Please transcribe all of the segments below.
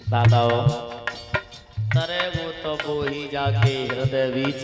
दादाओ तरे वो तो वो ही जाके हृदय बीच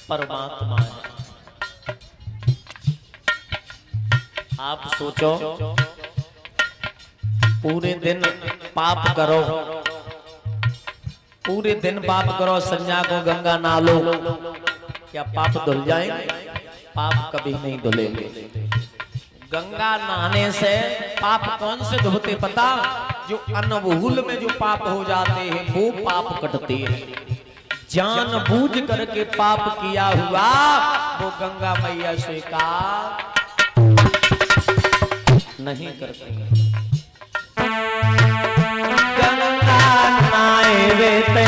परमात्मा है। आप सोचो पूरे दिन पाप करो, पूरे दिन पाप करो, संध्या को गंगा नहा लो, क्या पाप धुल जाएंगे? पाप कभी नहीं धुलेंगे। गंगा नहाने से पाप कौन से धोते पता? जो अनभूल में जो पाप हो जाते हैं वो पाप कटते हैं। जानबूझ करके पाप किया हुआ वो गंगा मैया स्वीकार नहीं करते हैं। गंगा नहाए वेते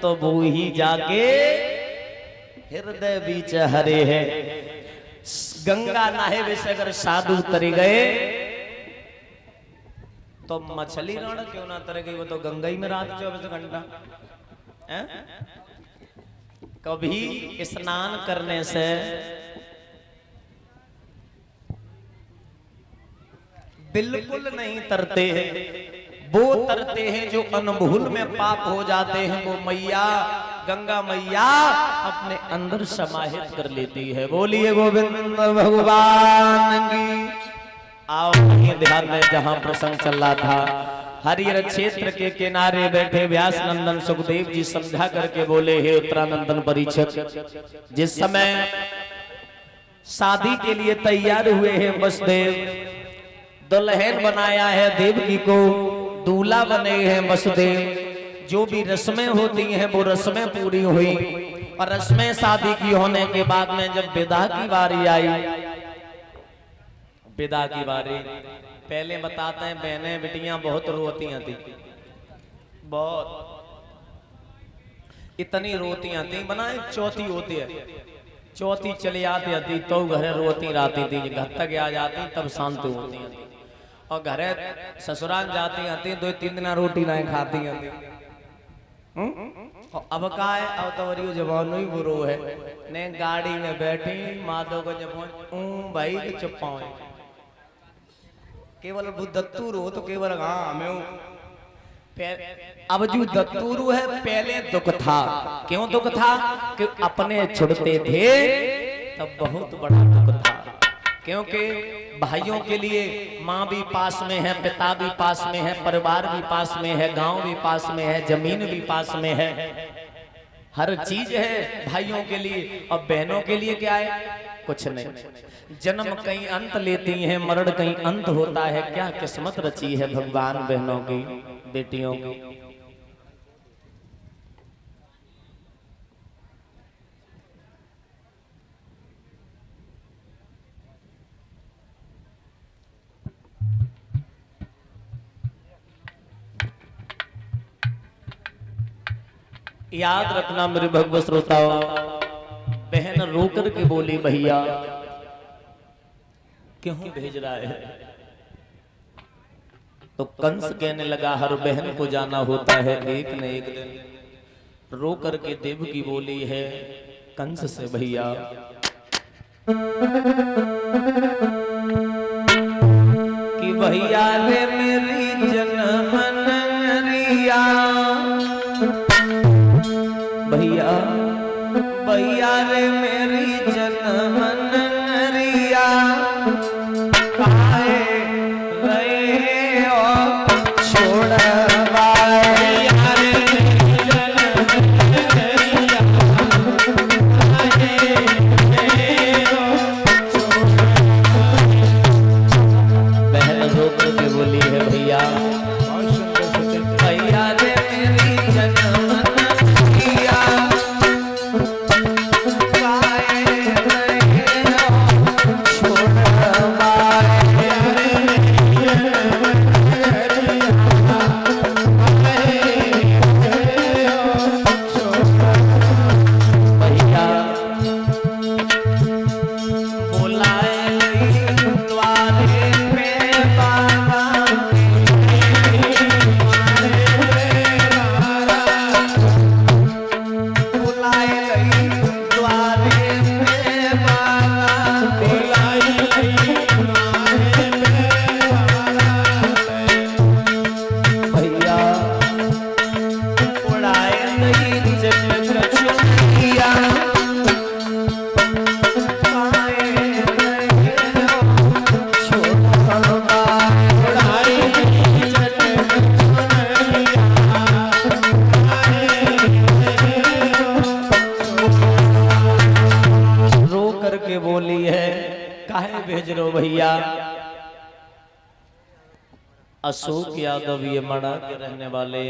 तो वो ही जाके हृदय बीच हरे है। गंगा नहाए वैसे अगर साधु तरे गए तो मछली रण क्यों ना तरे गई? वो तो गंगा ही में रात 24 घंटा। कभी स्नान करने से बिल्कुल नहीं तरते हैं। वो तरते हैं जो अनभूल में पाप हो जाते हैं, वो मैया गंगा मैया अपने अंदर समाहित कर लेती है। बोलिए गोविंद भगवान की। आओ ध्यान में जहां प्रसंग चल रहा था, हरिहर क्षेत्र के किनारे बैठे व्यास नंदन सुखदेव जी समझा करके बोले, हे उत्तरानंदन परीक्षक, जिस समय शादी के लिए तैयार हुए हैं वसुदेव, दुल्हन बनाया है देवकी को, दूल्हा बने हैं वसुदेव, जो भी रस्में होती हैं वो रस्में पूरी हुई। और रस्में शादी की होने के बाद में जब विदा की बारी आई, विदा की बारी पहले बताते हैं, बहनें बेटियां बहुत रोतियां थी, बहुत इतनी रोतियां थी। बनाए चौथी होती है, चौथी चली आती तो घर रोती रहती थी, घर तक आ जाती तब शांति होती थी। और घरे ससुराल जाती आती 2-3 दिन रोटी नहीं खाती आती। और अब का है, अब तो वरी जवान ही बुरो है ने गाड़ी में बैठी माधो को जब भाई के चुपाओ केवल दत्तूर हो तो केवल हाँ मैं अब जो दत्तूर है पहले दुख था। क्यों दुख था? कि अपने छुड़ते थे तब बहुत बड़ा दुख था। क्योंकि भाइयों के लिए माँ भी पास में है, पिता भी पास में है, परिवार भी पास में है, गांव भी पास में है, जमीन भी पास में है, हर चीज है भाइयों के लिए। और बहनों के लिए क्या है? कुछ नहीं। जन्म कहीं अंत लेती हैं, मरण कहीं अंत होता है। क्या किस्मत रची है भगवान बहनों की, बेटियों की। याद रखना मेरे भगवत श्रोताओं, बहन रोकर के बोली भैया क्यों भेज रहा है? तो कंस कहने लगा हर बहन को जाना होता है एक न एक दिन। रो करके देवकी बोली है कंस से भैया कि भैया रे मेरी जनमनरिया, भैया भैया रे मेरी जनमनरिया काहे रहे हो छोड़वाए। बहन रोकर के बोली है भैया भैया रे मेरी जनमनरिया बोली है काहे भेज रो भैया। अशोक यादव ये मड़ा के रहने वाले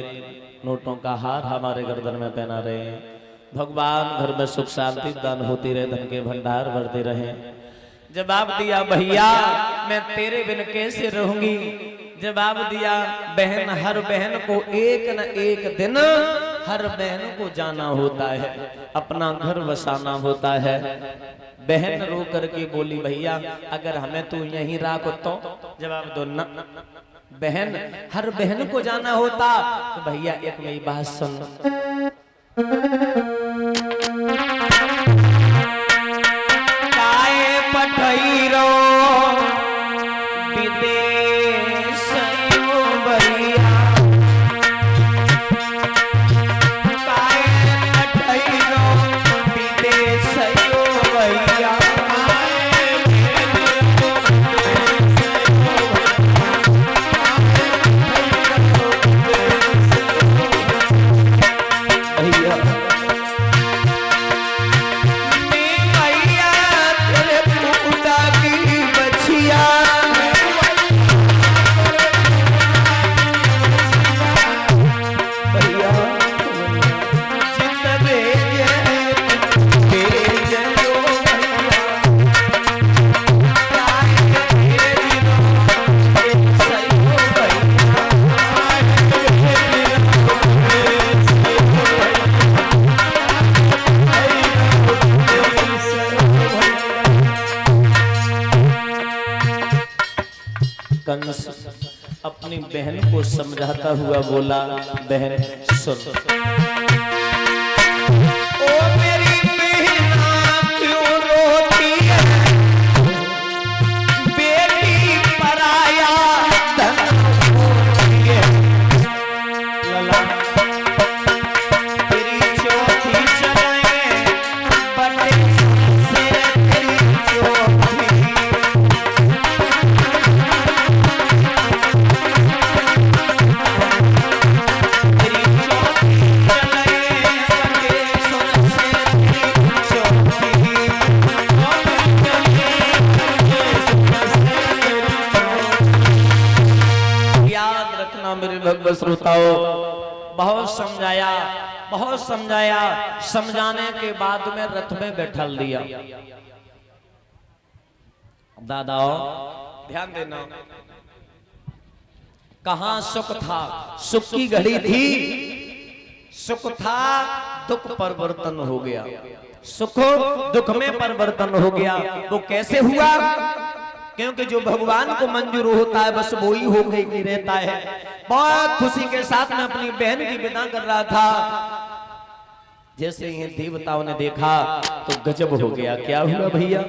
नोटों का हार हमारे गर्दन में पहना रहे हैं। भगवान घर में सुख शांति दान होती रहे, धन के भंडार भरते रहे। जवाब दिया भैया मैं तेरे बिन कैसे रहूंगी। जवाब दिया बहन हर बहन को एक न एक दिन हर बहन को जाना होता है, अपना घर बसाना होता है। बहन रो करके बोली भैया अगर हमें तू यहीं राख तो। जवाब दो न, बहन हर बहन को जाना होता। तो भैया एक मेरी बात सुन, काए पठैरो विदेश भैया, काए पठैरो विदेश भैया। कंस अपनी बहन को समझाता हुआ बोला बहन सुन, ओ मेरी बहना क्यों रोती है, बेटी पराया धन होती है। लला तेरी चौथी चलाए बड़े से तेरी चौथी। चले मेरे भगवत श्रोताओं, बहुत समझाया, बहुत समझाया। समझाने के बाद में रथ में बैठा दिया। दादाओ ध्यान देना, कहां सुख था, सुख की घड़ी थी, सुख था, दुख परिवर्तन हो गया, सुख दुख में परिवर्तन हो गया। वो कैसे हुआ? क्योंकि जो भगवान को मंजूर होता है बस वो ही होके ही रहता है। बहुत खुशी के साथ में अपनी बहन की विदा कर रहा था, जैसे ही देवताओं ने देखा तो गजब हो गया। क्या हुआ भैया?